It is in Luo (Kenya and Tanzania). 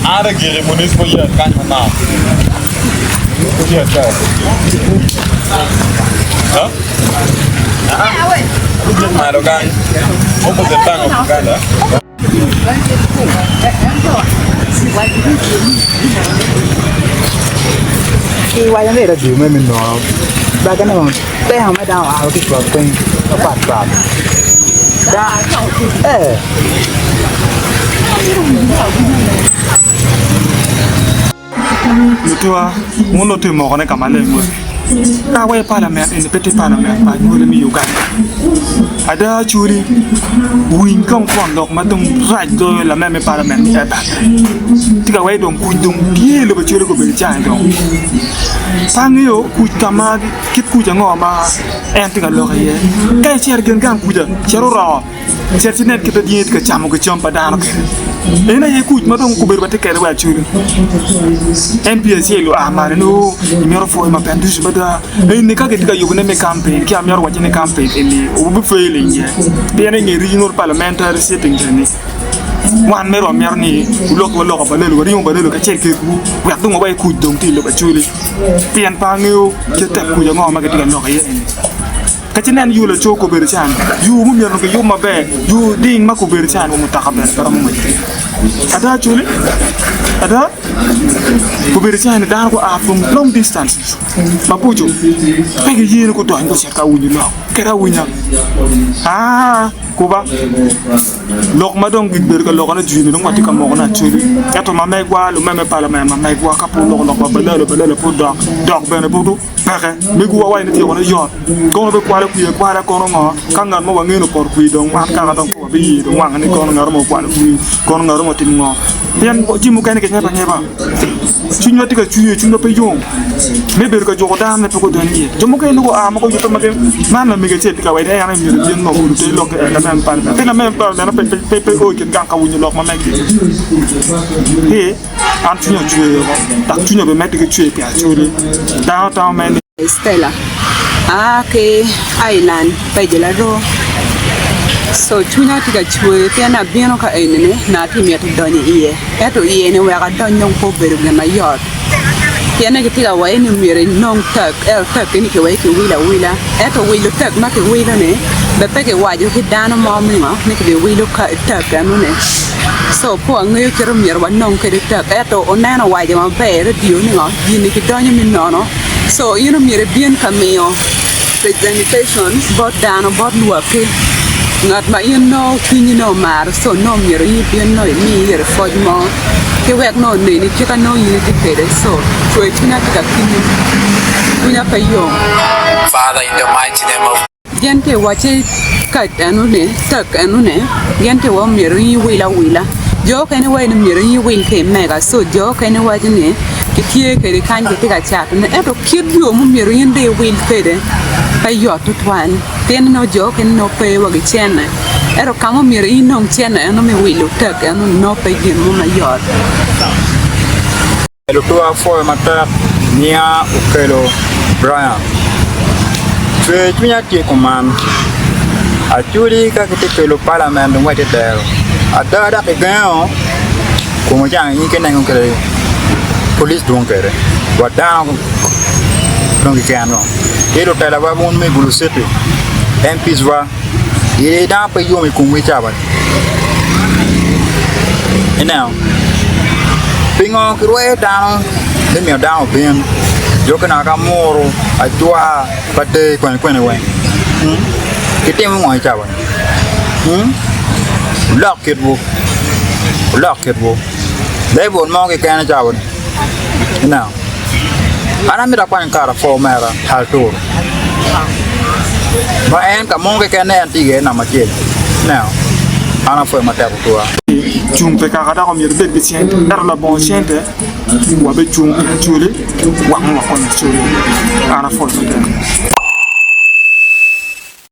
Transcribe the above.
Ada giri munis punya kan mana? Punya kan? Hah? Ada kan? Mau bertentang apa kan? Khi quay đến đây là chịu mình nó ba cái này mà đây không ai đào áo cái quả quên nó bạt bạt đã Lutua, mundo tu mo kone kamale mo. Kawai parliament in the petty parliament by Murimi Uganda. Ada churi, wing come from dog matum right go la meme parliament at that. Tika way don't put them deal of a churi go be giant. Sangyo, good kamag, keep good and oma, and take a look here. Kai chair can come with a cherora. Certinet get a diet ka chamo ka jump down. Ena ye good madam kuber ba take away churi. MPS yelo amarino, imero for my pendus bada. Ni ka get ka yugune me campaign, ki amero wa jine campaign eli obu failing ye. Being a regional parliamentary sitting ni. One mero merni ulok walok ba lelu ringo ba lelu ka check ku. Wa tungo ba ku dong ti lo ba churi. Pian pa ngeu ke tap ku yo ma ga diga no ye. Kacinan yu la choko berchan yu mu mer ko yu mabe yu ding mako berchan mu takhaben karam mu ada chuli ada ko berchan da ko a from long distance mapujo pege yene ko to ngo seka wunyu lo kera wunya ko ba lok ma dong bit ber ko lok na jini no mati kam mo na chuli yato ma me gwa lu meme parlement ma me gwa ka po lok ba balalo po dog bene budu pege me gwa wa ni ti wona yo ko be kwa ku ye kwa ra ko no kanga mo wangi no por ku dong ma ka dong ko bi dong wang ni ko no mo kwa ku ko no mo tin ngo pian ko ji mu kan ke nyeba chunyo tika chuye chunyo pe yong me ber ko jogo da na ko don ye jomo ke no ma ko yuto ma ke man na me ke tika wa ya na mi yen no bu te lok na men pan na men pan na pe o ke gan ka wunyo lok ma me he an chunyo chuye ta chunyo be me ke chuye pia chuye da men Stella ke island pe de la ro so chunya tika chue piana bieno ka enene na timia to doni iye eto iye ne wa ka donyon ko beru na mayot piana ke tika wa eni mire non tak tak ni ke wa ke wila eto wilo tak ma ke wila ne be pe ke wa jo ke dano mo mi ma ne ke wilo ka tak anu ne so po ngi ke ro mir wa non ke tak eto onana wa jo ma be radio ni ngo yini ke donyo mi no so you know mire bien cameo presentation bot dano bot luake ngat ma you know kini no mar so no mire yi bien no mi yere fojmo ke wek no ni chika no yi ti pede so chwe china ka kini kunya payo Father, in the mighty name of gente wache ka anu ne tak anu ne gente wa mire yi wila jo kene wa ni mire yi wil ke mega so jo kene wa ne kitie ke kan ke tika chat ne eto kid yo mu mire yi de wil pede payo to twan ten no jo ken no pe wa gichena ero kamo mire yi no chena eno me wil tak eno no pe gin mu mayor Lo tua foi matar nia o kelo Brian. Fe tunya ti command. A turi ka ke te lo parliament no wete der. A da ke gan como jang yin ke nang ke police don kere. Wa down non ke ano. E lo tela ba mon me bulu sete. MPs wa e da pe yo me kun we cha ba. And now Pingo kruwe down, le mi down bin. Yo kana ka moro, a tua pate kwen we. Kite mo ngoi cha ba. Lock it bo. Dai bon mo ke kana cha ba. Now. Ana mi da kwan kara fo mera hal tour. Ba en ka mo ke kana anti ge na ma je. Now. Ana foi matar tua. Chung pe ka kada ko mir be sient dar la bon siente wa be chung chule wa ma ko chule ana fo